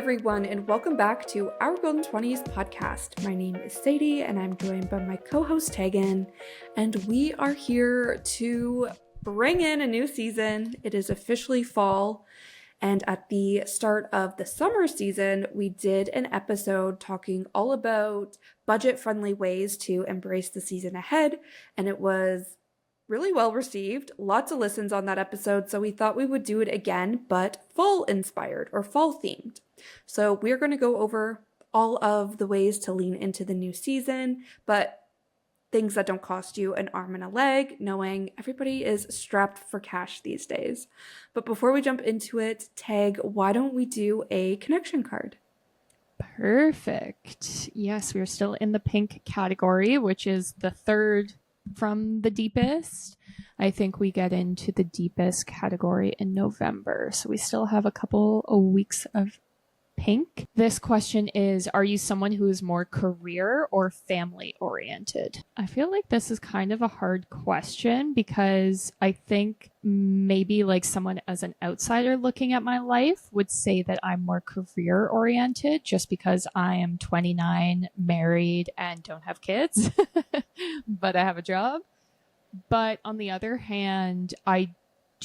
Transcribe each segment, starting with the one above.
everyone, and welcome back to our Golden 20s podcast. My name is Sadie, and I'm joined by my co-host Tegan, and we are here to bring in a new season. It is officially fall, and at the start of the summer season, we did an episode talking all about budget-friendly ways to embrace the season ahead, and it was really well received, lots of listens on that episode, so we thought we would do it again, but fall inspired or fall themed. So we're going to go over all of the ways to lean into the new season, but things that don't cost you an arm and a leg, knowing everybody is strapped for cash these days. But before we jump into it, Tag, why don't we do a connection card? Perfect. Yes, we are still in the pink category, which is the third from the deepest. I think we get into the deepest category in November, so we still have a couple of weeks of pink. This question is, are you someone who is more career or family oriented? I feel like this is kind of a hard question because I think maybe like someone as an outsider looking at my life would say that I'm more career oriented just because I am 29, married, and don't have kids, but I have a job. But on the other hand, I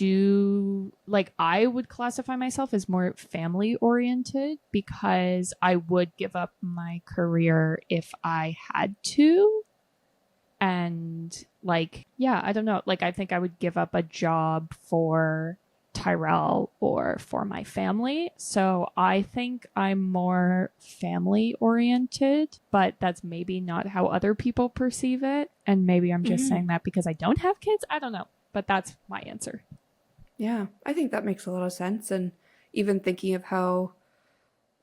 would classify myself as more family oriented because I would give up my career if I had to. And I don't know, I think I would give up a job for Tyrell or for my family. So I think I'm more family oriented, but that's maybe not how other people perceive it. And maybe I'm just saying that because I don't have kids. I don't know, but that's my answer. Yeah, I think that makes a lot of sense. And even thinking of how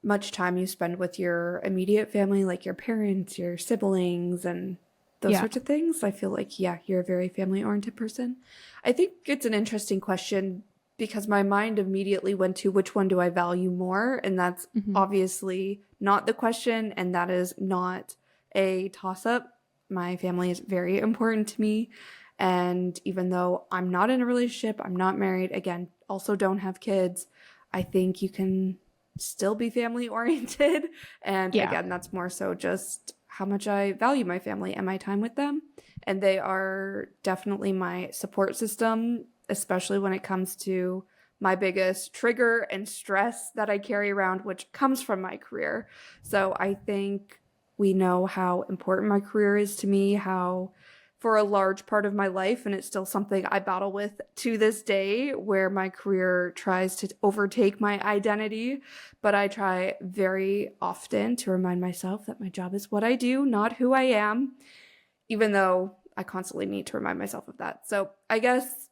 much time you spend with your immediate family, like your parents, your siblings, and those sorts of things, I feel like, you're a very family-oriented person. I think it's an interesting question because my mind immediately went to which one do I value more? And that's obviously not the question, and that is not a toss-up. My family is very important to me. And even though I'm not in a relationship, I'm not married, again, also don't have kids, I think you can still be family oriented. And again, that's more so just how much I value my family and my time with them. And they are definitely my support system, especially when it comes to my biggest trigger and stress that I carry around, which comes from my career. So I think we know how important my career is to me, how for a large part of my life, and it's still something I battle with to this day, where my career tries to overtake my identity. But I try very often to remind myself that my job is what I do, not who I am, even though I constantly need to remind myself of that. So I guess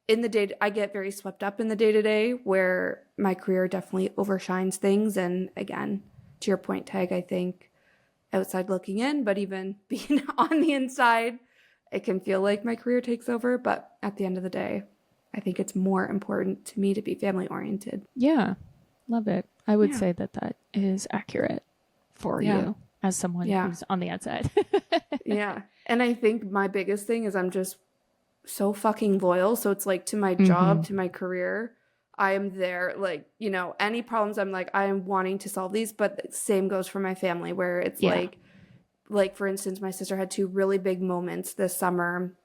in the day, I get very swept up in the day-to-day where my career definitely overshines things. And again, to your point, Tag, I think outside looking in, but even being on the inside, it can feel like my career takes over, but at the end of the day, I think it's more important to me to be family oriented. Yeah, love it. I would say that is accurate for you as someone who's on the outside. Yeah. And I think my biggest thing is I'm just so fucking loyal. So it's like to my job, to my career, I am there. Like, any problems, I'm like, I am wanting to solve these, but the same goes for my family where it's like, for instance, my sister had two really big moments this summer,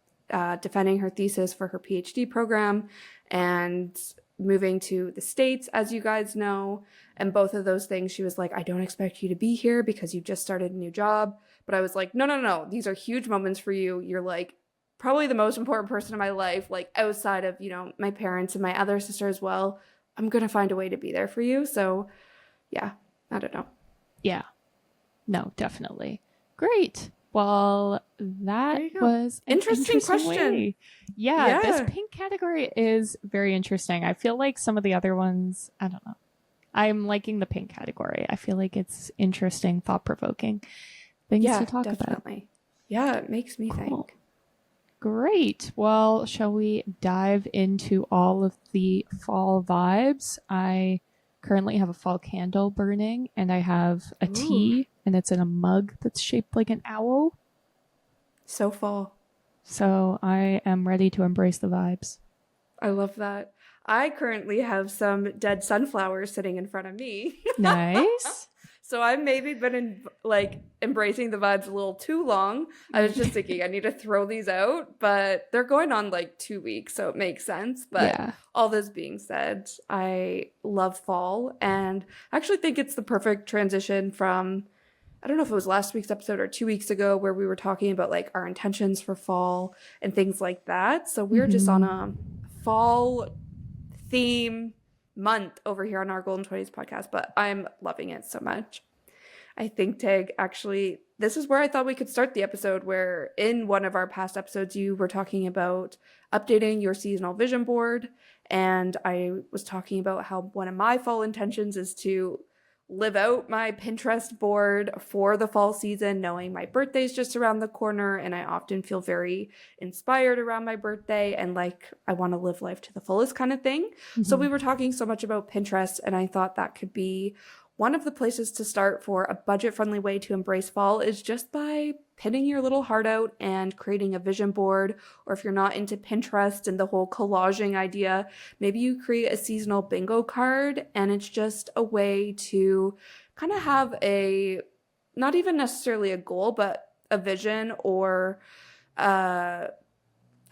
defending her thesis for her PhD program and moving to the States, as you guys know. And both of those things, she was like, I don't expect you to be here because you just started a new job. But I was like, no. These are huge moments for you. You're like probably the most important person in my life, like outside of, my parents and my other sister as well. I'm going to find a way to be there for you. So yeah, I don't know. Yeah, no, definitely. Great. Well, that was an interesting question. Yeah, this pink category is very interesting. I feel like some of the other ones, I don't know. I'm liking the pink category. I feel like it's interesting, thought-provoking things to talk about. Yeah, it makes me think. Great. Well, shall we dive into all of the fall vibes? I currently have a fall candle burning, and I have a tea, and it's in a mug that's shaped like an owl. So fall. So I am ready to embrace the vibes. I love that. I currently have some dead sunflowers sitting in front of me. Nice. So I've maybe been like embracing the vibes a little too long. I was just thinking I need to throw these out, but they're going on like 2 weeks, so it makes sense. But Yeah. all this being said, I love fall and I actually think it's the perfect transition from, I don't know if it was last week's episode or 2 weeks ago where we were talking about like our intentions for fall and things like that. So we're just on Mm-hmm. a fall theme month over here on our Golden 20s podcast, but I'm loving it so much. I think, Tig, actually, this is where I thought we could start the episode, where in one of our past episodes, you were talking about updating your seasonal vision board. And I was talking about how one of my fall intentions is to live out my Pinterest board for the fall season, knowing my birthday's just around the corner. And I often feel very inspired around my birthday and like I want to live life to the fullest kind of thing. So Mm-hmm. we were talking so much about Pinterest, and I thought that could be one of the places to start for a budget-friendly way to embrace fall is just by pinning your little heart out and creating a vision board. Or if you're not into Pinterest and the whole collaging idea, maybe you create a seasonal bingo card, and it's just a way to kind of have a, not even necessarily a goal, but a vision or I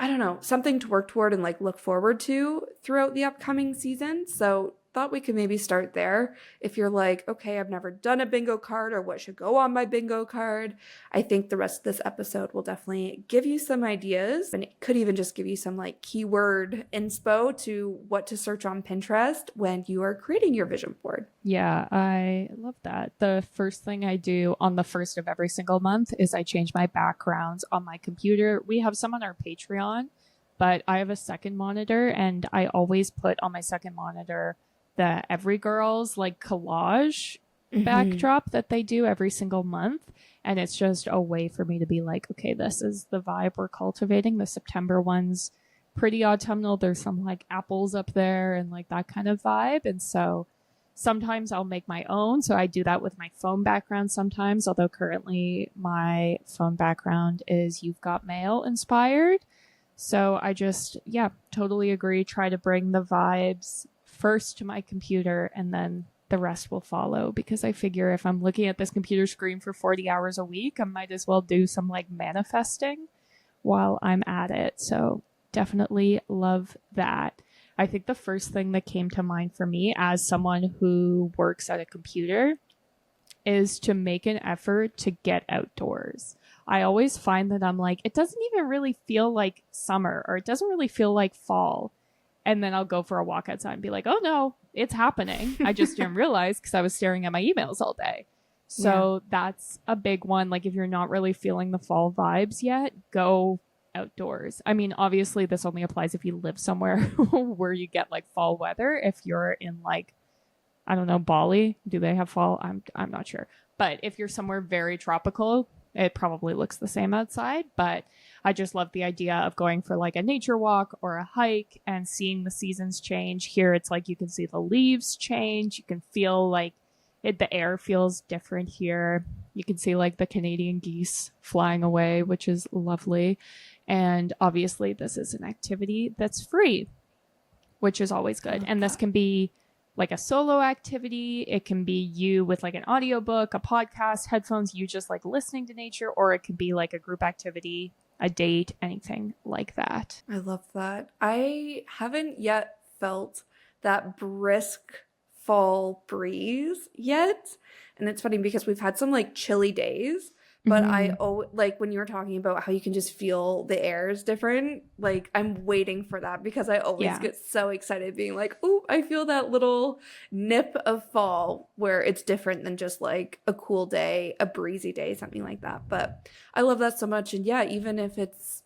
don't know, something to work toward and like look forward to throughout the upcoming season. So thought we could maybe start there. If you're like, okay, I've never done a bingo card or what should go on my bingo card, I think the rest of this episode will definitely give you some ideas, and it could even just give you some like keyword inspo to what to search on Pinterest when you are creating your vision board. Yeah, I love that. The first thing I do on the first of every single month is I change my backgrounds on my computer. We have some on our Patreon, but I have a second monitor, and I always put on my second monitor the Every Girls like collage backdrop that they do every single month. And it's just a way for me to be like, okay, this is the vibe we're cultivating. The September one's pretty autumnal. There's some like apples up there and like that kind of vibe. And so sometimes I'll make my own. So I do that with my phone background sometimes, although currently my phone background is You've Got Mail inspired. So I just, yeah, totally agree. Try to bring the vibes first to my computer, and then the rest will follow, because I figure if I'm looking at this computer screen for 40 hours a week, I might as well do some like manifesting while I'm at it. So definitely love that. I think the first thing that came to mind for me as someone who works at a computer is to make an effort to get outdoors. I always find that I'm like, it doesn't even really feel like summer, or it doesn't really feel like fall. And then I'll go for a walk outside and be like, oh no, it's happening. I just didn't realize because I was staring at my emails all day. So that's a big one. Like if you're not really feeling the fall vibes yet, go outdoors. I mean, obviously this only applies if you live somewhere where you get like fall weather. If you're in like, I don't know, Bali, do they have fall? I'm not sure. But if you're somewhere very tropical, it probably looks the same outside. But I just love the idea of going for like a nature walk or a hike and seeing the seasons change. Here it's like you can see the leaves change. You can feel like the air feels different here. You can see like the Canadian geese flying away, which is lovely. And obviously this is an activity that's free, which is always good. And this can be like a solo activity. It can be you with like an audiobook, a podcast, headphones, you just like listening to nature, or it could be like a group activity, a date, anything like that. I love that. I haven't yet felt that brisk fall breeze yet. And it's funny because we've had some like chilly days, but I like when you were talking about how you can just feel the air is different, like I'm waiting for that because I always get so excited being like, oh, I feel that little nip of fall where it's different than just like a cool day, a breezy day, something like that. But I love that so much. And yeah, even if it's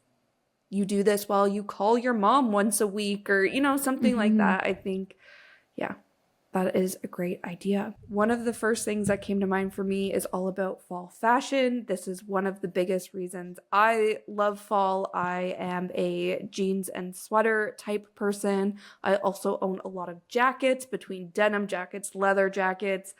you do this while you call your mom once a week or, you know, something like that, I think, yeah, that is a great idea. One of the first things that came to mind for me is all about fall fashion. This is one of the biggest reasons I love fall. I am a jeans and sweater type person. I also own a lot of jackets, between denim jackets, leather jackets,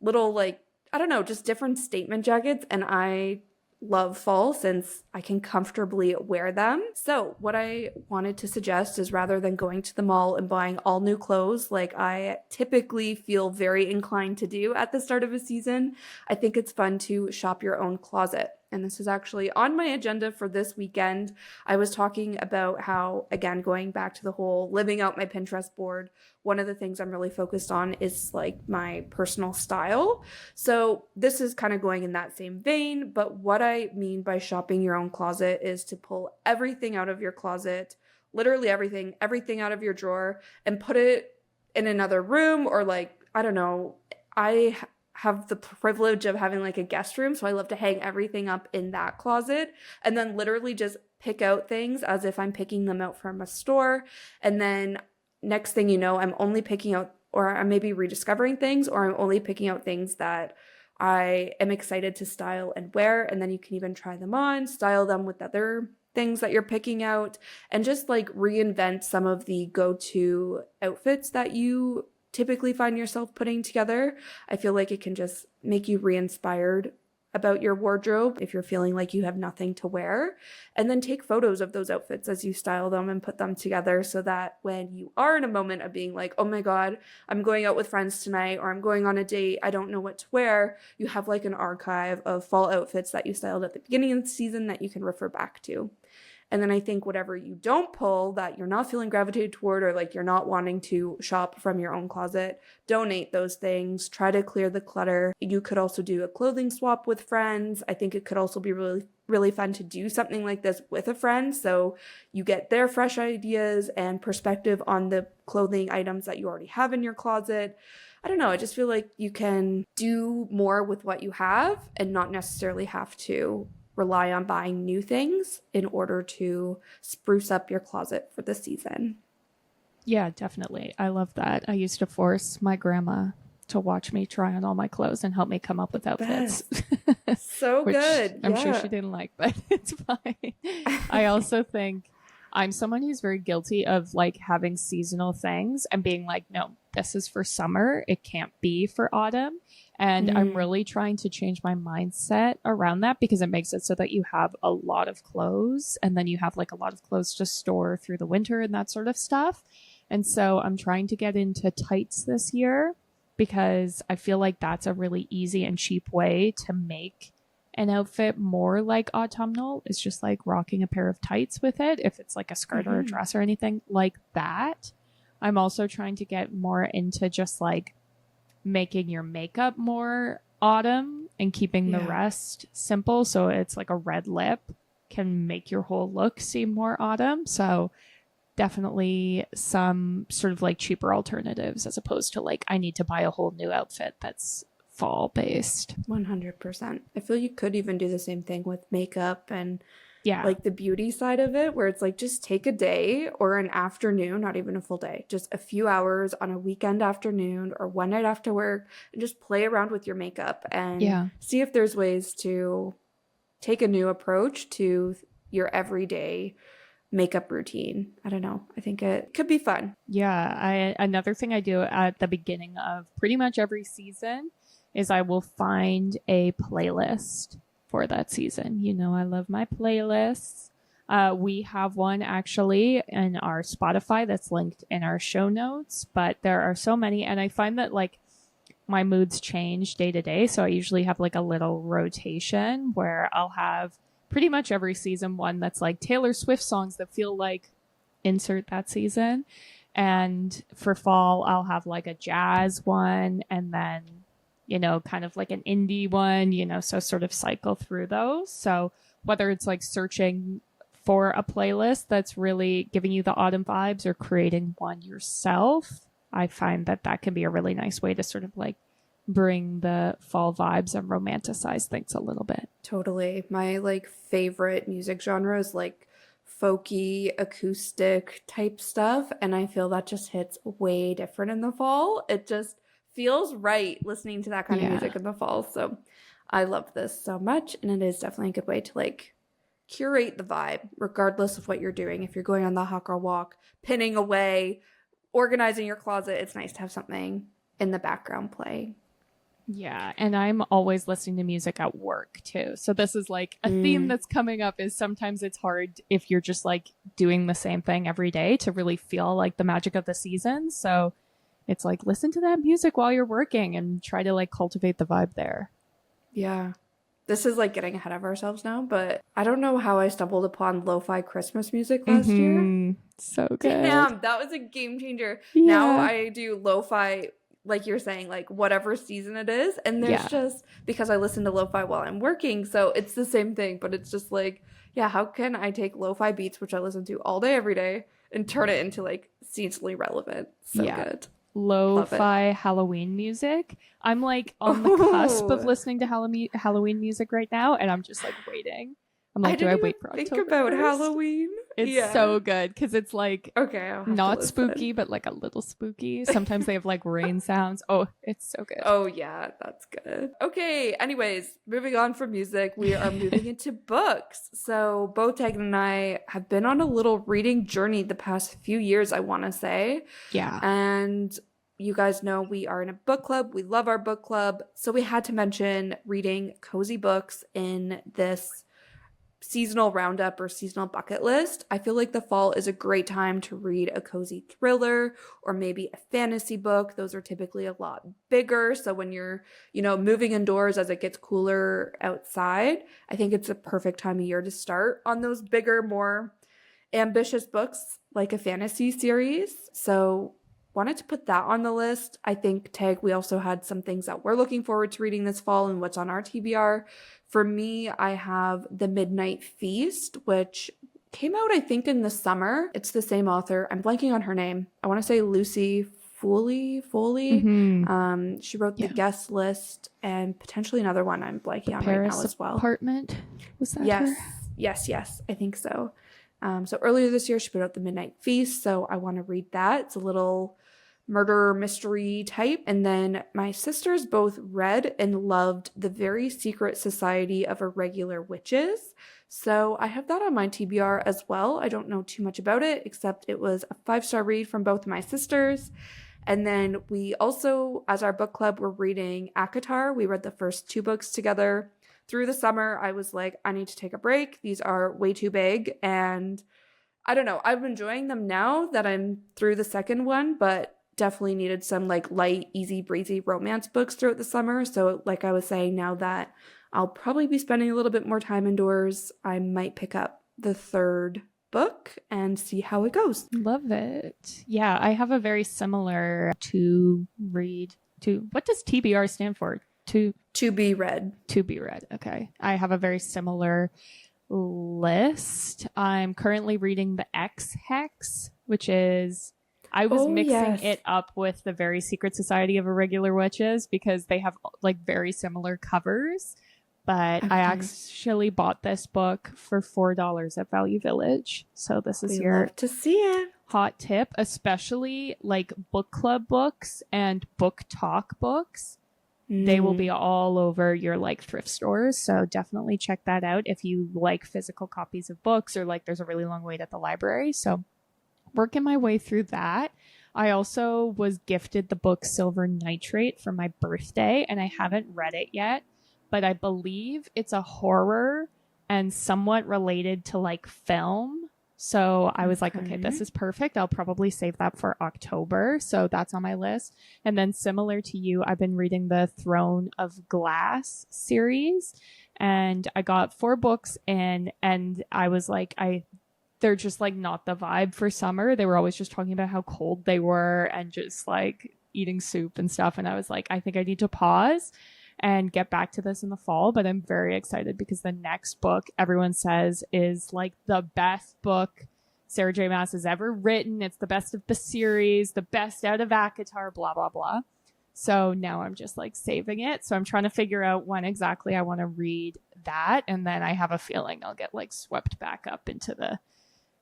little like, I don't know, just different statement jackets. And I love fall since I can comfortably wear them. So what I wanted to suggest is rather than going to the mall and buying all new clothes like I typically feel very inclined to do at the start of a season, I think it's fun to shop your own closet. And this is actually on my agenda for this weekend. I was talking about how, again, going back to the whole living out my Pinterest board, one of the things I'm really focused on is like my personal style. So this is kind of going in that same vein, but what I mean by shopping your own closet is to pull everything out of your closet, literally everything out of your drawer and put it in another room or like, I don't know, I have the privilege of having like a guest room, so I love to hang everything up in that closet and then literally just pick out things as if I'm picking them out from a store. And then next thing you know, I'm only picking out, or I'm maybe rediscovering things, or I'm only picking out things that I am excited to style and wear. And then you can even try them on, style them with other things that you're picking out, and just like reinvent some of the go-to outfits that you typically find yourself putting together. I feel like it can just make you re-inspired about your wardrobe if you're feeling like you have nothing to wear. And then take photos of those outfits as you style them and put them together so that when you are in a moment of being like, oh my God, I'm going out with friends tonight or I'm going on a date, I don't know what to wear, you have like an archive of fall outfits that you styled at the beginning of the season that you can refer back to. And then I think whatever you don't pull that you're not feeling gravitated toward or like you're not wanting to shop from your own closet, donate those things. Try to clear the clutter. You could also do a clothing swap with friends. I think it could also be really, really fun to do something like this with a friend. So you get their fresh ideas and perspective on the clothing items that you already have in your closet. I don't know. I just feel like you can do more with what you have and not necessarily have to rely on buying new things in order to spruce up your closet for the season. Yeah, definitely. I love that. I used to force my grandma to watch me try on all my clothes and help me come up with outfits. So Which good. I'm Yeah. sure she didn't like, but it's fine. I also think I'm someone who's very guilty of like having seasonal things and being like, no, this is for summer. It can't be for autumn. And I'm really trying to change my mindset around that because it makes it so that you have a lot of clothes and then you have like a lot of clothes to store through the winter and that sort of stuff. And so I'm trying to get into tights this year because I feel like that's a really easy and cheap way to make an outfit more like autumnal. Is just like rocking a pair of tights with it. If it's like a skirt or a dress or anything like that. I'm also trying to get more into just like making your makeup more autumn and keeping the rest simple. So it's like a red lip can make your whole look seem more autumn. So definitely some sort of like cheaper alternatives as opposed to like I need to buy a whole new outfit that's fall based. 100%. I feel you could even do the same thing with makeup and Yeah. like the beauty side of it, where it's like just take a day or an afternoon, not even a full day, just a few hours on a weekend afternoon or one night after work and just play around with your makeup and see if there's ways to take a new approach to your everyday makeup routine. I don't know. I think it could be fun. Yeah. Another thing I do at the beginning of pretty much every season is I will find a playlist for that season. You know, I love my playlists. We have one actually in our Spotify that's linked in our show notes, but there are so many. And I find that like my moods change day to day. So I usually have like a little rotation where I'll have pretty much every season one that's like Taylor Swift songs that feel like insert that season. And for fall, I'll have like a jazz one and then you know, kind of like an indie one, you know, so sort of cycle through those. So whether it's like searching for a playlist that's really giving you the autumn vibes or creating one yourself, I find that that can be a really nice way to sort of like bring the fall vibes and romanticize things a little bit. Totally. My like favorite music genre is like folky acoustic type stuff, and I feel that just hits way different in the fall. It just feels right listening to that kind of music in the fall. So I love this so much, and it is definitely a good way to like curate the vibe regardless of what you're doing. If you're going on the hot girl walk, pinning away, organizing your closet, it's nice to have something in the background playing. Yeah, and I'm always listening to music at work too. So this is like a theme that's coming up is sometimes it's hard if you're just like doing the same thing every day to really feel like the magic of the season. So it's like listen to that music while you're working and try to like cultivate the vibe there. Yeah. This is like getting ahead of ourselves now, but I don't know how I stumbled upon lo-fi Christmas music last year. So good. Damn, that was a game changer. Now Yeah. I do lo-fi, like you're saying, like whatever season it is. And there's Yeah. just, because I listen to lo-fi while I'm working, so it's the same thing, but it's just like, yeah, how can I take lo-fi beats, which I listen to all day, every day, and turn it into like seasonally relevant? So Yeah. good. Lo-fi Halloween music. I'm like on the cusp of Ooh. listening to Halloween music right now, and I'm just like waiting. I'm like, I do I didn't wait even for think October about 1st? Halloween. It's Yeah. so good because it's like Okay, I'll have to not listen. spooky, but like a little spooky. Sometimes they have like rain sounds. Oh, it's so good. Oh yeah, that's good. Okay, anyways, moving on from music, we are moving into books. So both Tegan and I have been on a little reading journey the past few years, I want to say. Yeah. And you guys know we are in a book club. We love our book club. So we had to mention reading cozy books in this seasonal roundup or seasonal bucket list. I feel like the fall is a great time to read a cozy thriller or maybe a fantasy book. Those are typically a lot bigger. So when you're, moving indoors as it gets cooler outside, I think it's a perfect time of year to start on those bigger, more ambitious books like a fantasy series. So wanted to put that on the list. I think, Tag, we also had some things that we're looking forward to reading this fall and what's on our TBR. For me, I have The Midnight Feast, which came out, I think, in the summer. It's the same author. I'm blanking on her name. I want to say Lucy Foley. She wrote The Guest List and potentially another one I'm blanking on Paris right now as well. Apartment. Was that her? Yes. I think so. So earlier this year, she put out The Midnight Feast, so I want to read that. It's a little murder mystery type. And then my sisters both read and loved The Very Secret Society of Irregular Witches. So I have that on my TBR as well. I don't know too much about it, except it was a 5-star read from both my sisters. And then we also, as our book club, were reading ACOTAR. We read the first 2 books together. Through the summer, I was like, I need to take a break. These are way too big. And I don't know. I'm enjoying them now that I'm through the second one, but definitely needed some like light, easy breezy romance books throughout the summer. So like I was saying, now that I'll probably be spending a little bit more time indoors, I might pick up the 3rd book and see how it goes. Love it. Yeah, I have a very similar what does TBR stand for? To be read. To be read. Okay. I have a very similar list. I'm currently reading The X Hex, which is I was mixing it up with The Very Secret Society of Irregular Witches because they have like very similar covers. But I actually bought this book for $4 at Value Village. So this is your love to see it. Hot tip, especially like book club books and book talk books. They will be all over your like thrift stores. So definitely check that out if you like physical copies of books or like there's a really long wait at the library. So working my way through that. I also was gifted the book Silver Nitrate for my birthday and I haven't read it yet, but I believe it's a horror and somewhat related to like film. So I was like, okay, this is perfect. I'll probably save that for October. So that's on my list. And then similar to you, I've been reading the Throne of Glass series and I got 4 books in and I was like, they're just like not the vibe for summer. They were always just talking about how cold they were and just like eating soup and stuff. And I was like, I think I need to pause and get back to this in the fall. But I'm very excited because the next book everyone says is like the best book Sarah J. Maas has ever written. It's the best of the series, the best out of ACOTAR, blah, blah, blah. So now I'm just like saving it. So I'm trying to figure out when exactly I want to read that. And then I have a feeling I'll get like swept back up into the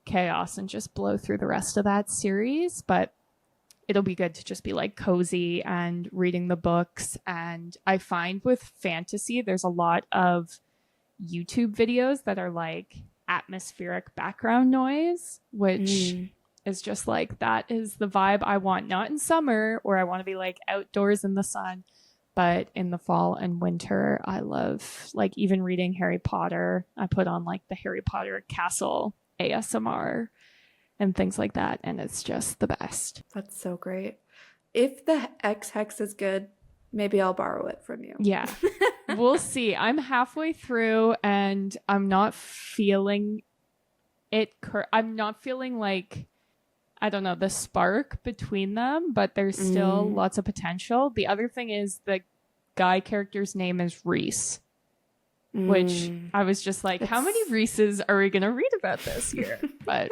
chaos and just blow through the rest of that series. But it'll be good to just be like cozy and reading the books. And I find with fantasy, there's a lot of YouTube videos that are like atmospheric background noise, which is just like, that is the vibe I want, not in summer where I want to be like outdoors in the sun, But in the fall and winter, I love like even reading Harry Potter. I put on like the Harry Potter Castle ASMR and things like that, and it's just the best. That's so great. If the X Hex is good, maybe I'll borrow it from you. Yeah. We'll see. I'm halfway through and I'm not feeling it. I'm not feeling like, I don't know, the spark between them, but there's still lots of potential. The other thing is the guy character's name is Reese, which I was just like, how many Reeses are we going to read about this year? But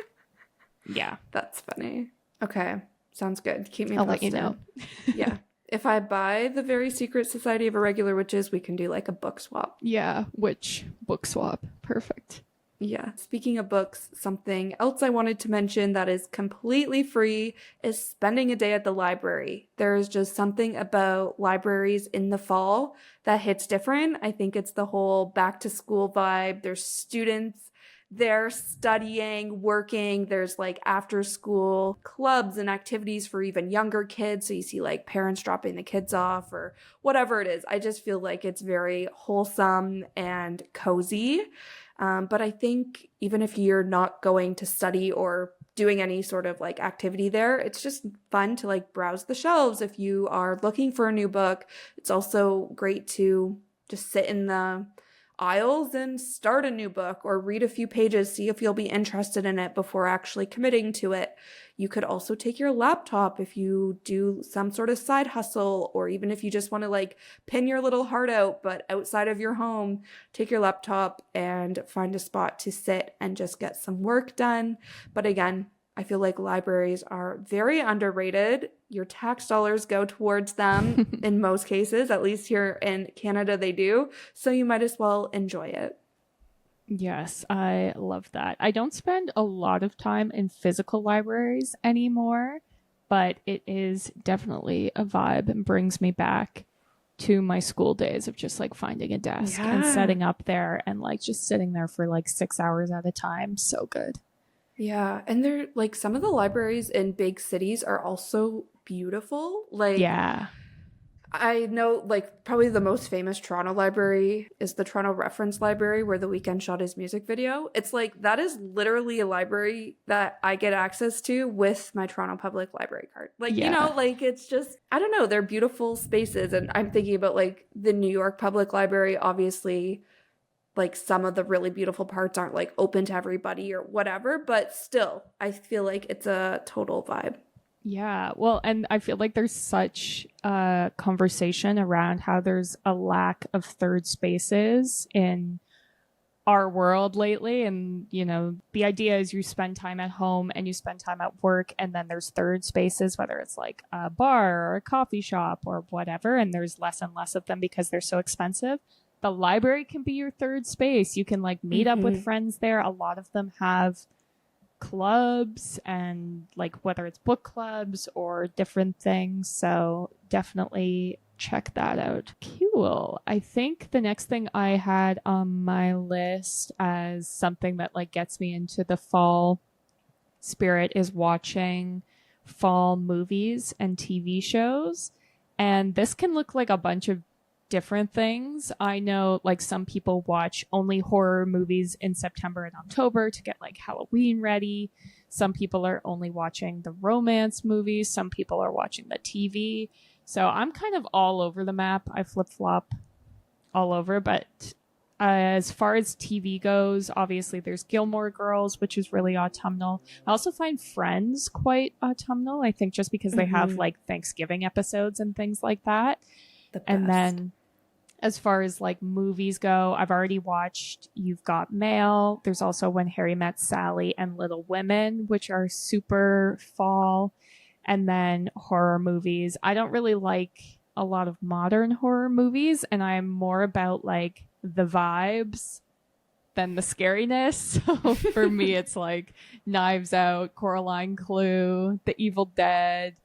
yeah. That's funny. Okay. Sounds good. Keep me I'll posted. let you know. Yeah. If I buy The Very Secret Society of Irregular Witches, we can do like a book swap. Yeah. Which book swap? Perfect. Yeah. Speaking of books, something else I wanted to mention that is completely free is spending a day at the library. There is just something about libraries in the fall that hits different. I think it's the whole back to school vibe. There's students there studying, working. There's like after school clubs and activities for even younger kids. So you see like parents dropping the kids off or whatever it is. I just feel like it's very wholesome and cozy. But I think even if you're not going to study or doing any sort of like activity there, it's just fun to like browse the shelves if you are looking for a new book. It's also great to just sit in the aisles and start a new book or read a few pages, see if you'll be interested in it before actually committing to it. You could also take your laptop if you do some sort of side hustle, or even if you just want to like pin your little heart out, but outside of your home, take your laptop and find a spot to sit and just get some work done. But again, I feel like libraries are very underrated. Your tax dollars go towards them in most cases, at least here in Canada they do. So you might as well enjoy it. Yes, I love that. I don't spend a lot of time in physical libraries anymore, but it is definitely a vibe and brings me back to my school days of just like finding a desk and setting up there and like just sitting there for like 6 hours at a time. So good. Yeah, and they're like some of the libraries in big cities are also beautiful. Like, yeah, I know like probably the most famous Toronto library is the Toronto Reference Library where The Weeknd shot his music video. It's like that is literally a library that I get access to with my Toronto Public Library card. Like, you know, like it's just, I don't know, they're beautiful spaces. And I'm thinking about like the New York Public Library, obviously. Like some of the really beautiful parts aren't like open to everybody or whatever, but still, I feel like it's a total vibe. Yeah. Well, and I feel like there's such a conversation around how there's a lack of third spaces in our world lately. And, you know, the idea is you spend time at home and you spend time at work, and then there's third spaces, whether it's like a bar or a coffee shop or whatever. And there's less and less of them because they're so expensive. The library can be your third space. You can like meet up with friends there. A lot of them have clubs and like whether it's book clubs or different things. So definitely check that out. Cool. I think the next thing I had on my list as something that like gets me into the fall spirit is watching fall movies and TV shows. And this can look like a bunch of different things. I know like some people watch only horror movies in September and October to get like Halloween ready. Some people are only watching the romance movies. Some people are watching the TV. So I'm kind of all over the map. I flip-flop all over. But as far as TV goes, obviously there's Gilmore Girls, which is really autumnal. I also find Friends quite autumnal, I think just because they have like Thanksgiving episodes and things like that. And then as far as like movies go, I've already watched You've Got Mail. There's also When Harry Met Sally and Little Women, which are super fall. And then horror movies. I don't really like a lot of modern horror movies, and I'm more about like the vibes than the scariness. So for me, it's like Knives Out, Coraline Clue, The Evil Dead,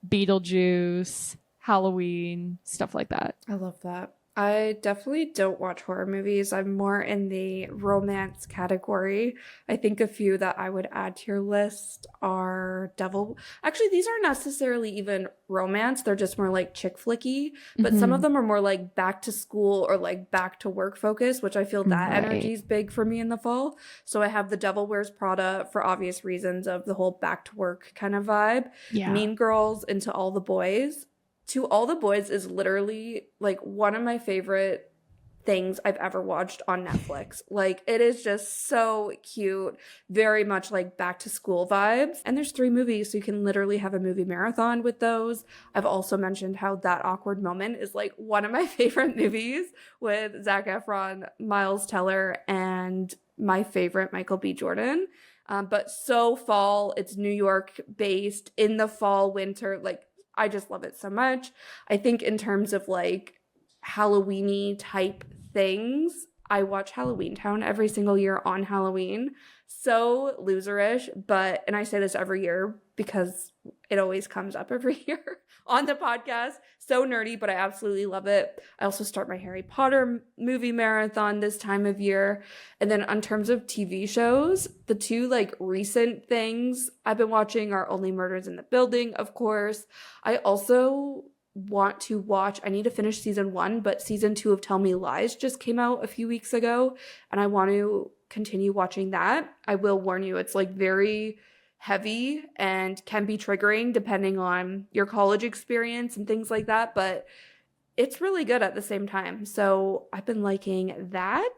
Beetlejuice, Halloween, stuff like that. I love that. I definitely don't watch horror movies. I'm more in the romance category. I think a few that I would add to your list are Devil. Actually, these aren't necessarily even romance. They're just more like chick flicky, but some of Hmm. them are more like back to school or like back to work focus, which I feel that energy Right. is big for me in the fall. So I have The Devil Wears Prada for obvious reasons of the whole back to work kind of vibe. Yeah. Mean Girls, Into All the Boys. To All the Boys is literally like one of my favorite things I've ever watched on Netflix. Like it is just so cute, very much like back to school vibes. And there's 3 movies, so you can literally have a movie marathon with those. I've also mentioned how That Awkward Moment is like one of my favorite movies with Zac Efron, Miles Teller, and my favorite Michael B. Jordan. But so fall, it's New York based in the fall, winter, like I just love it so much. I think in terms of like Halloweeny type things, I watch Halloween Town every single year on Halloween. So loserish, but and I say this every year because it always comes up every year on the podcast. So nerdy, but I absolutely love it. I also start my Harry Potter movie marathon this time of year. And then on terms of TV shows, the two like recent things I've been watching are Only Murders in the Building, of course. I also want to watch, I need to finish season 1, but season 2 of Tell Me Lies just came out a few weeks ago, and I want to continue watching that. I will warn you, it's like very heavy and can be triggering depending on your college experience and things like that, but it's really good at the same time. So I've been liking that.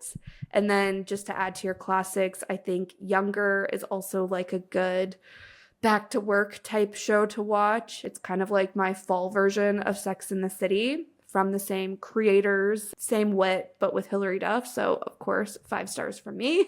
And then just to add to your classics, I think Younger is also like a good back to work type show to watch. It's kind of like my fall version of Sex in the City from the same creators, same wit, but with Hilary Duff. So, of course, 5 stars from me.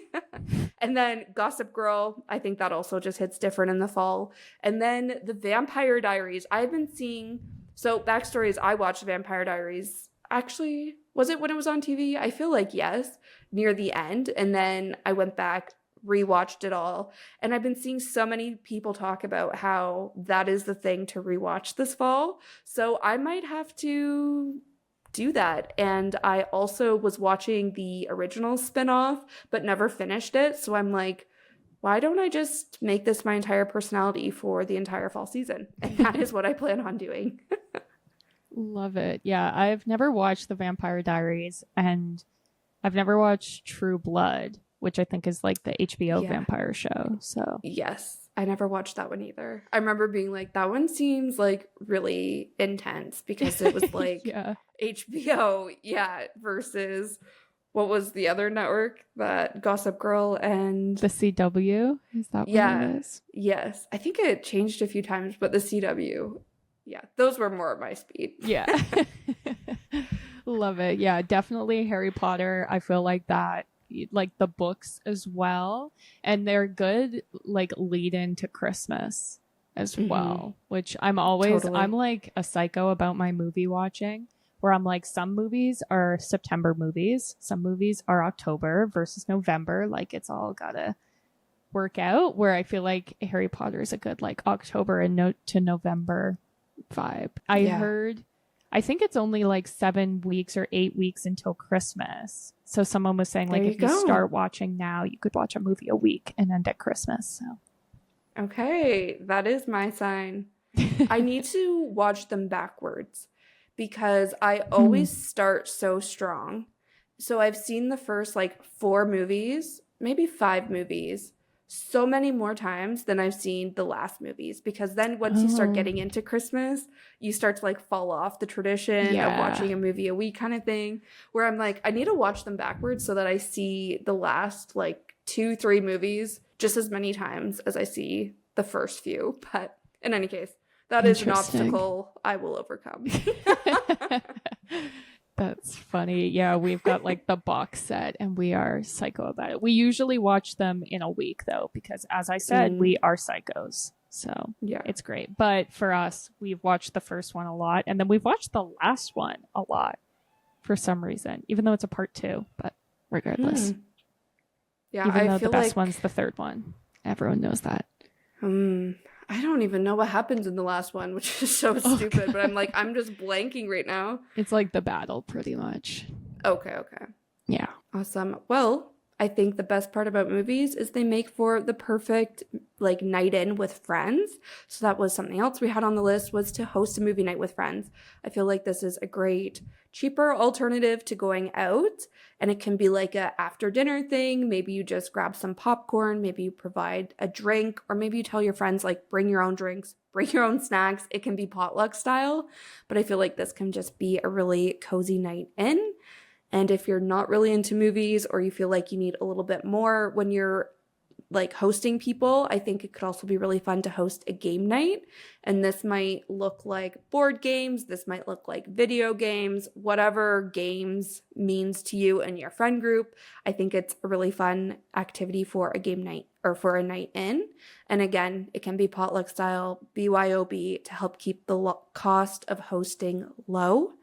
And then Gossip Girl, I think that also just hits different in the fall. And then The Vampire Diaries. I've been seeing, so backstory is I watched Vampire Diaries. Actually, was it when it was on TV? I feel like yes, near the end. And then I went back, rewatched it all. And I've been seeing so many people talk about how that is the thing to rewatch this fall. So I might have to do that. And I also was watching the original spinoff, but never finished it. So I'm like, why don't I just make this my entire personality for the entire fall season? And that is what I plan on doing. Love it. Yeah, I've never watched The Vampire Diaries, and I've never watched True Blood, which I think is like the HBO Yeah. vampire show. So, Yes, I never watched that one either. I remember being like, that one seems like really intense because it was like yeah. HBO, yeah, versus what was the other network that Gossip Girl and The CW, is that what yeah, it is? yes. I think it changed a few times, but the CW, yeah, those were more of my speed. Yeah. Love it. Yeah, definitely Harry Potter. I feel like that, like the books as well, and they're good like lead into Christmas as well, which Totally. I'm like a psycho about my movie watching, where I'm like, some movies are September movies, some movies are October versus November, like it's all gotta work out, where I feel like Harry Potter is a good like October and to November vibe. Yeah. I think it's only like 7 weeks or 8 weeks until Christmas. So someone was saying There like you if you go. start watching now, you could watch a movie a week and end at Christmas. Okay, that is my sign. So I need to watch them backwards because I Hmm. always start so strong. So I've seen the first like 4 movies, maybe 5 movies, so many more times than I've seen the last movies because then once you start Oh, getting into Christmas, you start to like fall off the tradition of yeah. watching a movie a week kind of thing, where I'm like, I need to watch them backwards so that I see the last like 2, 3 movies just as many times as I see the first few. But in any case, that is an Interesting. obstacle I will overcome. That's funny. Yeah, we've got like the box set and we are psycho about it. We usually watch them in a week though, because as I said, Mm, we are psychos. So yeah. it's great. But for us, we've watched the first one a lot and then we've watched the last one a lot for some reason, even though it's a part two. But regardless, Hmm. Yeah, even I though the feel best like one's the third one, everyone knows that. hmm, I don't even know what happens in the last one, which is so stupid, but I'm just blanking right now. It's like the battle, pretty much. Okay. Yeah. Awesome. Well, I think the best part about movies is they make for the perfect like night in with friends. So that was something else we had on the list, was to host a movie night with friends. I feel like this is a great cheaper alternative to going out, and it can be like a after dinner thing. Maybe you just grab some popcorn, maybe you provide a drink, or maybe you tell your friends like bring your own drinks, bring your own snacks. It can be potluck style, but I feel like this can just be a really cozy night in. And if you're not really into movies, or you feel like you need a little bit more when you're like hosting people, I think it could also be really fun to host a game night. And this might look like board games, this might look like video games, whatever games means to you and your friend group. I think it's a really fun activity for a game night or for a night in. And again, it can be potluck style, BYOB, to help keep the cost of hosting low.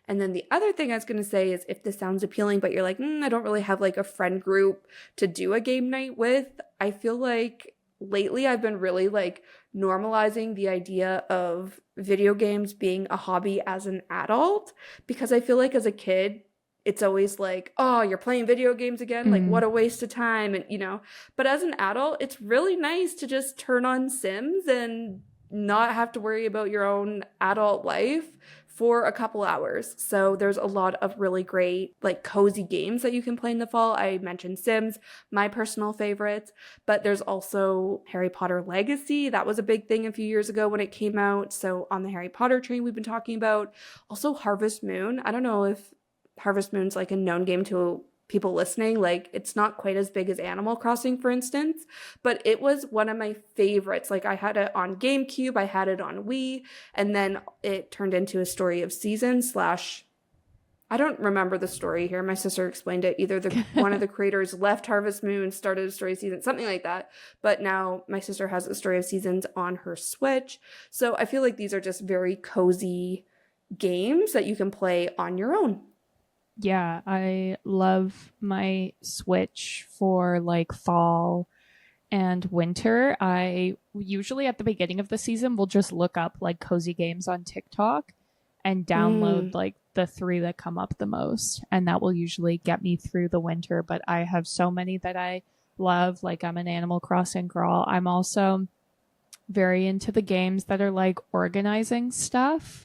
And then the other thing I was going to say is, if this sounds appealing, but you're like, I don't really have like a friend group to do a game night with, I feel like lately I've been really like normalizing the idea of video games being a hobby as an adult, because I feel like as a kid, it's always like, oh, you're playing video games again? Like, what a waste of time. And, but as an adult, it's really nice to just turn on Sims and not have to worry about your own adult life for a couple hours. So there's a lot of really great like cozy games that you can play in the fall. I mentioned Sims, my personal favorites, but there's also Harry Potter Legacy. That was a big thing a few years ago when it came out. So on the Harry Potter train we've been talking about. Also Harvest Moon. I don't know if Harvest Moon's like a known game to people listening. Like, it's not quite as big as Animal Crossing, for instance, but it was one of my favorites. Like, I had it on GameCube, I had it on Wii, and then it turned into a story of seasons slash, I don't remember the story here. My sister explained it. Either one of the creators left Harvest Moon, started a story of seasons, something like that. But now my sister has a story of seasons on her Switch. So I feel like these are just very cozy games that you can play on your own. Yeah, I love my Switch for like fall and winter. I usually at the beginning of the season will just look up like cozy games on TikTok and download like the 3 that come up the most. And that will usually get me through the winter. But I have so many that I love. Like, I'm an Animal Crossing girl. I'm also very into the games that are like organizing stuff.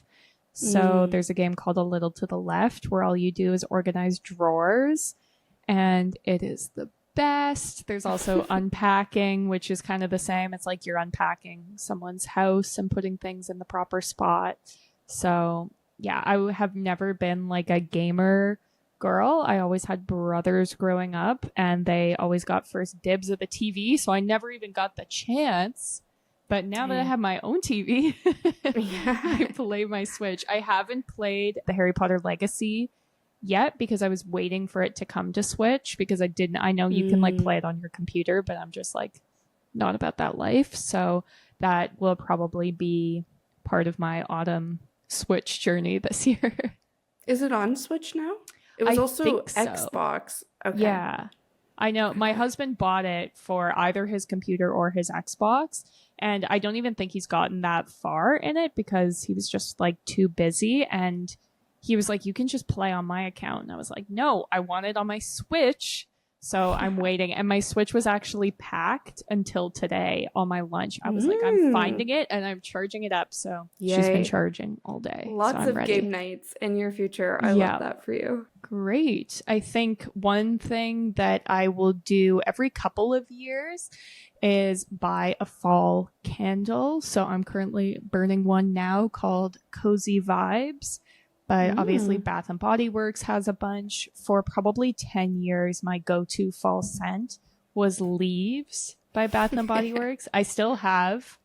So there's a game called A Little to the Left where all you do is organize drawers, and it is the best. There's also unpacking, which is kind of the same. It's like you're unpacking someone's house and putting things in the proper spot. So yeah, I have never been like a gamer girl. I always had brothers growing up, and they always got first dibs of the TV, so I never even got the chance. But now that I have my own TV, I play my Switch. I haven't played the Harry Potter Legacy yet because I was waiting for it to come to Switch, because I know you can like play it on your computer, but I'm just like not about that life. So that will probably be part of my autumn Switch journey this year. Is it on Switch now? It was also Xbox. Okay. Yeah. I know. My husband bought it for either his computer or his Xbox. And I don't even think he's gotten that far in it because he was just like too busy. And he was like, you can just play on my account. And I was like, no, I want it on my Switch. So I'm waiting. And my Switch was actually packed until today on my lunch. I was like, I'm finding it and I'm charging it up. So she's been charging all day. Lots of game nights in your future. I love that for you. Great. I think one thing that I will do every couple of years is buy a fall candle. So I'm currently burning one now called Cozy Vibes. But obviously Bath and Body Works has a bunch. For probably 10 years, my go-to fall scent was Leaves by Bath and Body Works. I still have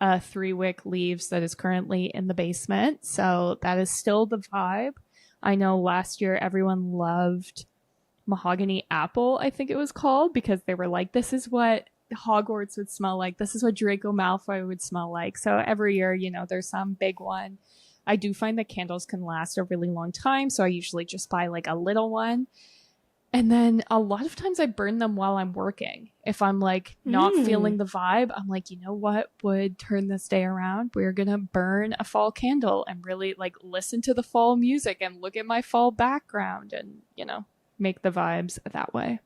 a 3-wick Leaves that is currently in the basement. So that is still the vibe. I know last year everyone loved Mahogany Apple, I think it was called, because they were like, this is what Hogwarts would smell like. This is what Draco Malfoy would smell like. So every year, there's some big one. I do find that candles can last a really long time, so I usually just buy like a little one. And then a lot of times I burn them while I'm working. If I'm like not feeling the vibe, I'm like, you know what would turn this day around? We're going to burn a fall candle and really like listen to the fall music and look at my fall background and, make the vibes that way.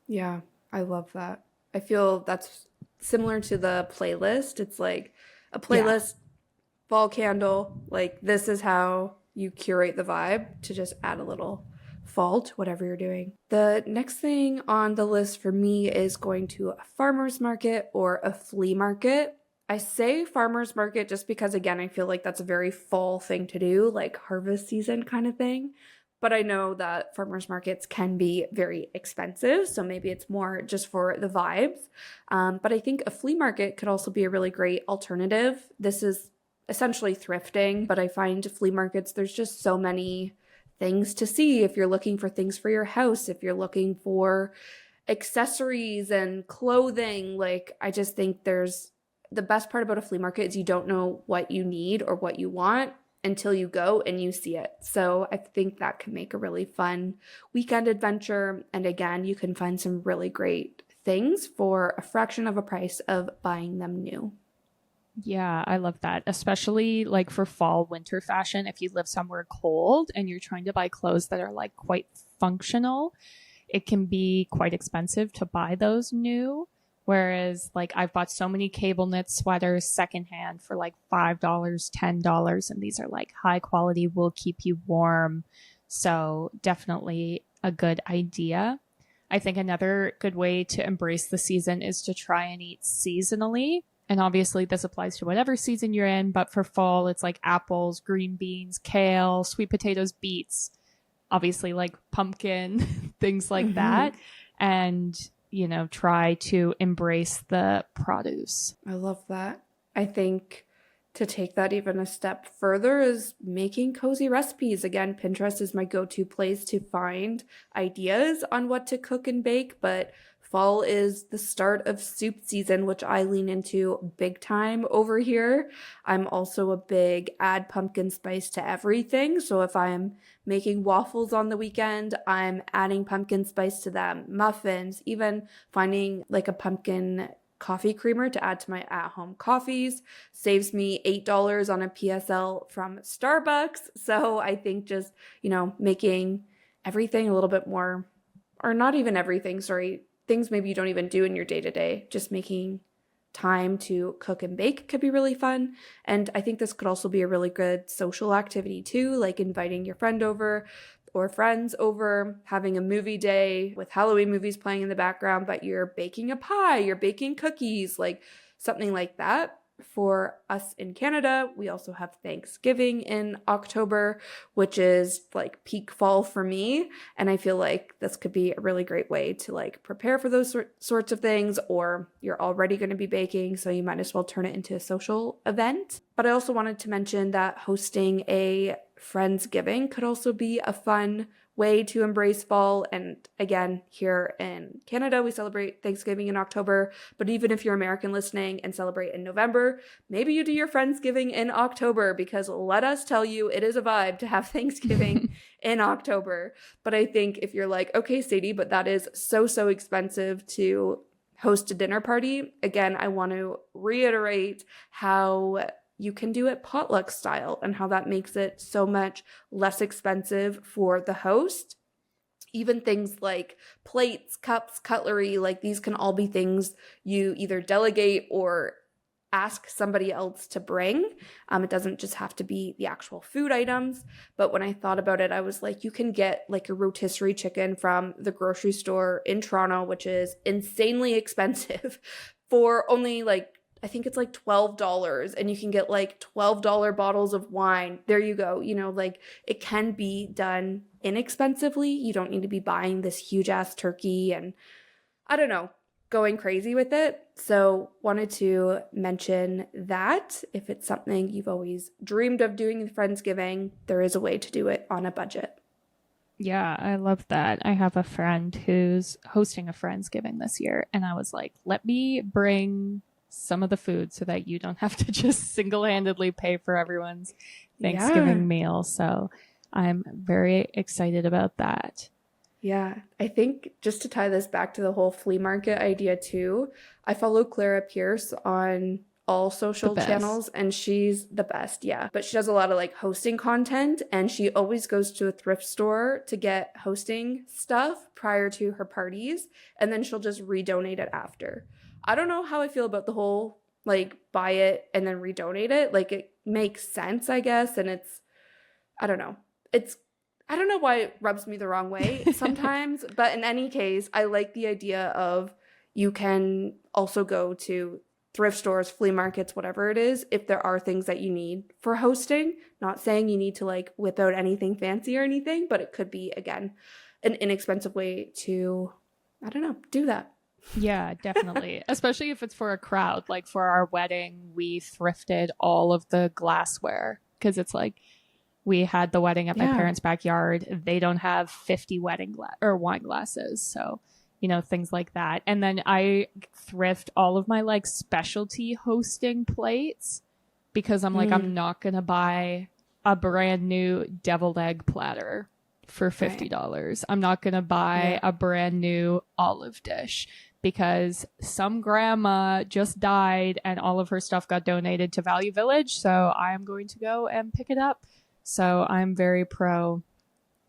Yeah, I love that. I feel that's similar to the playlist. It's like a Yeah. playlist, fall candle, like this is how you curate the vibe to just add a little fall to whatever you're doing. The next thing on the list for me is going to a farmer's market or a flea market. I say farmer's market just because, again, I feel like that's a very fall thing to do, like harvest season kind of thing. But I know that farmers markets can be very expensive, so maybe it's more just for the vibes. But I think a flea market could also be a really great alternative. This is essentially thrifting, but I find flea markets, there's just so many things to see if you're looking for things for your house, if you're looking for accessories and clothing. Like, I just think there's the best part about a flea market is you don't know what you need or what you want until you go and you see it. So I think that can make a really fun weekend adventure. And again, you can find some really great things for a fraction of a price of buying them new. Yeah, I love that. Especially like for fall, winter fashion. If you live somewhere cold and you're trying to buy clothes that are like quite functional, it can be quite expensive to buy those new. Whereas like I've bought so many cable knit sweaters secondhand for like $5, $10, and these are like high quality, will keep you warm. So definitely a good idea. I think another good way to embrace the season is to try and eat seasonally. And obviously this applies to whatever season you're in, but for fall, it's like apples, green beans, kale, sweet potatoes, beets, obviously like pumpkin, things like that. And, try to embrace the produce. I love that. I think to take that even a step further is making cozy recipes. Again, Pinterest is my go-to place to find ideas on what to cook and bake, but fall is the start of soup season, which I lean into big time over here. I'm also a big add pumpkin spice to everything. So if I'm making waffles on the weekend, I'm adding pumpkin spice to them. Muffins, even finding like a pumpkin coffee creamer to add to my at-home coffees saves me $8 on a PSL from Starbucks. So I think just, making everything a little bit more, or not even everything, sorry, things maybe you don't even do in your day-to-day, just making time to cook and bake could be really fun. And I think this could also be a really good social activity too, like inviting your friend over or friends over, having a movie day with Halloween movies playing in the background, but you're baking a pie, you're baking cookies, like something like that. For us in Canada, we also have Thanksgiving in October, which is like peak fall for me. And I feel like this could be a really great way to like prepare for those sorts of things, or you're already going to be baking, so you might as well turn it into a social event. But I also wanted to mention that hosting a Friendsgiving could also be a fun way to embrace fall. And again, here in Canada, we celebrate Thanksgiving in October. But even if you're American listening and celebrate in November, maybe you do your Friendsgiving in October, because let us tell you, it is a vibe to have Thanksgiving in October. But I think if you're like, okay, Sadie, but that is so expensive to host a dinner party, again, I want to reiterate how you can do it potluck style and how that makes it so much less expensive for the host. Even things like plates, cups, cutlery, like these can all be things you either delegate or ask somebody else to bring. It doesn't just have to be the actual food items. But when I thought about it, I was like, you can get like a rotisserie chicken from the grocery store in Toronto, which is insanely expensive, for only like, I think it's like $12, and you can get like $12 bottles of wine. There you go. Like it can be done inexpensively. You don't need to be buying this huge ass turkey and I don't know, going crazy with it. So wanted to mention that if it's something you've always dreamed of doing in Friendsgiving, there is a way to do it on a budget. Yeah, I love that. I have a friend who's hosting a Friendsgiving this year, and I was like, let me bring some of the food so that you don't have to just single-handedly pay for everyone's Thanksgiving meal. So I'm very excited about that. Yeah, I think just to tie this back to the whole flea market idea too, I follow Clara Pierce on all The social best. channels and she's the best, yeah. But she does a lot of like hosting content and she always goes to a thrift store to get hosting stuff prior to her parties and then she'll just redonate it after. I don't know how I feel about the whole like buy it and then redonate it. Like it makes sense, I guess, and it's I don't know. It's I don't know why it rubs me the wrong way sometimes, but in any case, I like the idea of you can also go to thrift stores, flea markets, whatever it is, if there are things that you need for hosting. Not saying you need to like whip out anything fancy or anything, but it could be again an inexpensive way to I don't know, do that. Yeah, definitely. Especially if it's for a crowd. Like for our wedding, we thrifted all of the glassware because it's like we had the wedding at my Yeah. parents' backyard. They don't have 50 or wine glasses. So, things like that. And then I thrift all of my like specialty hosting plates because I'm like, Mm, I'm not going to buy a brand new deviled egg platter for right. $50. I'm not going to buy Yeah. a brand new olive dish because some grandma just died and all of her stuff got donated to Value Village. So I am going to go and pick it up. So I'm very pro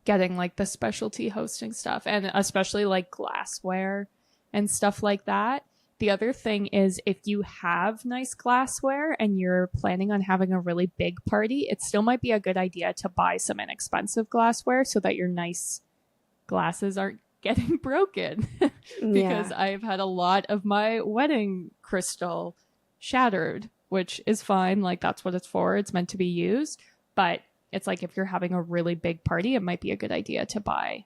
getting like the specialty hosting stuff and especially like glassware and stuff like that. The other thing is if you have nice glassware and you're planning on having a really big party, it still might be a good idea to buy some inexpensive glassware so that your nice glasses aren't getting broken. Because Yeah. I've had a lot of my wedding crystal shattered, which is fine. Like that's what it's for. It's meant to be used. But it's like if you're having a really big party, it might be a good idea to buy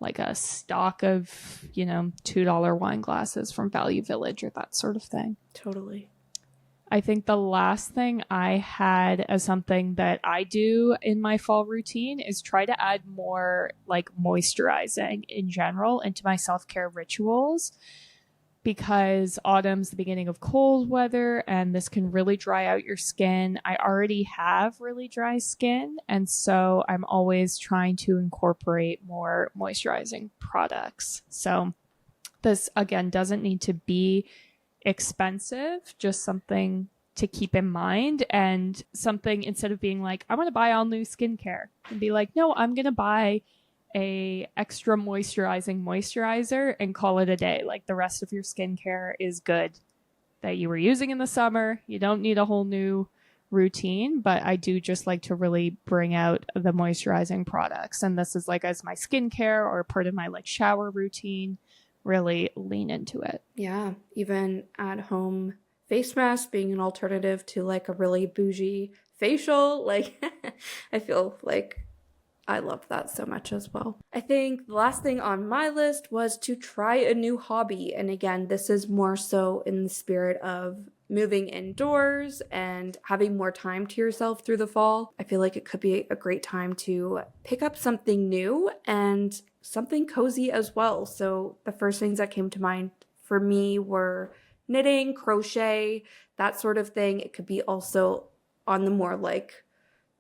like a stock of, $2 wine glasses from Value Village or that sort of thing. Totally. I think the last thing I had as something that I do in my fall routine is try to add more like moisturizing in general into my self care rituals because autumn's the beginning of cold weather and this can really dry out your skin. I already have really dry skin, and so I'm always trying to incorporate more moisturizing products. So, this again doesn't need to be expensive, just something to keep in mind and something instead of being like, I want to buy all new skincare and be like, no, I'm going to buy a extra moisturizing moisturizer and call it a day. Like the rest of your skincare is good that you were using in the summer. You don't need a whole new routine, but I do just like to really bring out the moisturizing products. And this is like as my skincare or part of my like shower routine, really lean into it. Yeah, even at home face mask being an alternative to like a really bougie facial. Like, I feel like I love that so much as well. I think the last thing on my list was to try a new hobby. And again, this is more so in the spirit of moving indoors and having more time to yourself through the fall. I feel like it could be a great time to pick up something new and something cozy as well. So the first things that came to mind for me were knitting, crochet, that sort of thing. It could be also on the more like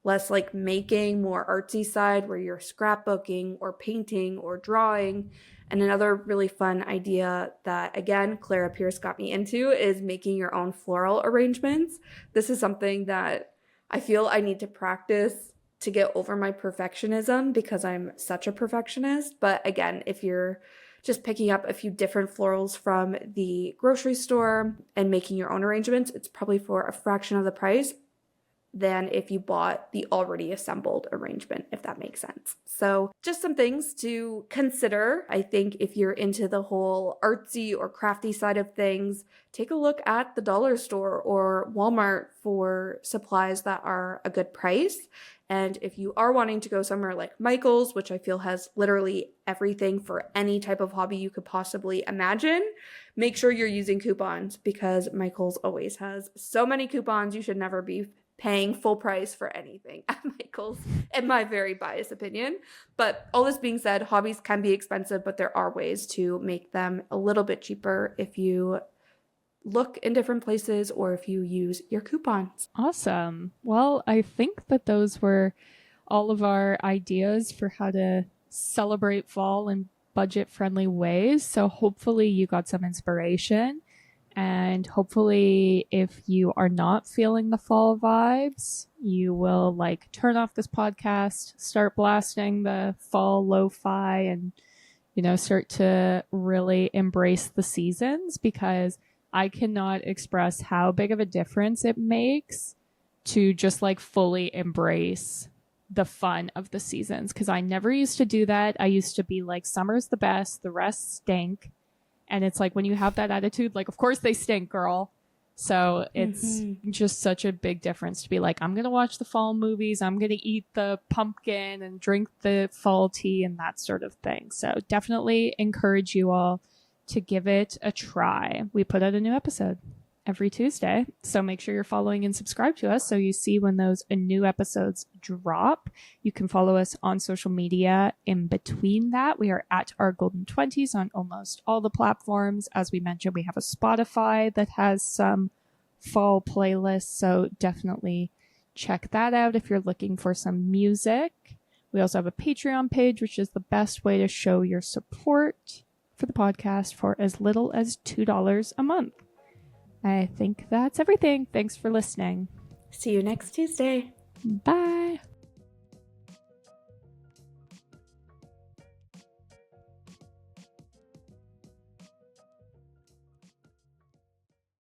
less like making, more artsy side where you're scrapbooking or painting or drawing. And another really fun idea that, again, Clara Pierce got me into is making your own floral arrangements. This is something that I feel I need to practice to get over my perfectionism because I'm such a perfectionist. But again, if you're just picking up a few different florals from the grocery store and making your own arrangements, it's probably for a fraction of the price than if you bought the already assembled arrangement, if that makes sense. So just some things to consider. I think if you're into the whole artsy or crafty side of things, take a look at the dollar store or Walmart for supplies that are a good price. And if you are wanting to go somewhere like Michael's, which I feel has literally everything for any type of hobby you could possibly imagine, make sure you're using coupons because Michael's always has so many coupons. You should never be paying full price for anything at Michael's, in my very biased opinion. But all this being said, hobbies can be expensive, but there are ways to make them a little bit cheaper if you look in different places or if you use your coupons. Awesome. Well, I think that those were all of our ideas for how to celebrate fall and budget-friendly ways. So hopefully you got some inspiration. And hopefully, if you are not feeling the fall vibes, you will like turn off this podcast, start blasting the fall lo-fi, and, you know, start to really embrace the seasons, because I cannot express how big of a difference it makes to just like fully embrace the fun of the seasons. Because I never used to do that. I used to be like, summer's the best, the rest stink. And it's like, when you have that attitude, like, of course they stink, girl. So it's just such a big difference to be like, I'm going to watch the fall movies. I'm going to eat the pumpkin and drink the fall tea and that sort of thing. So definitely encourage you all to give it a try. We put out a new episode every Tuesday. So make sure you're following and subscribe to us so you see when those new episodes drop. You can follow us on social media in between that. We are at our Golden 20s on almost all the platforms. As we mentioned, we have a Spotify that has some fall playlists. So definitely check that out if you're looking for some music. We also have a Patreon page, which is the best way to show your support for the podcast for as little as $2 a month. I think that's everything. Thanks for listening. See you next Tuesday. Bye.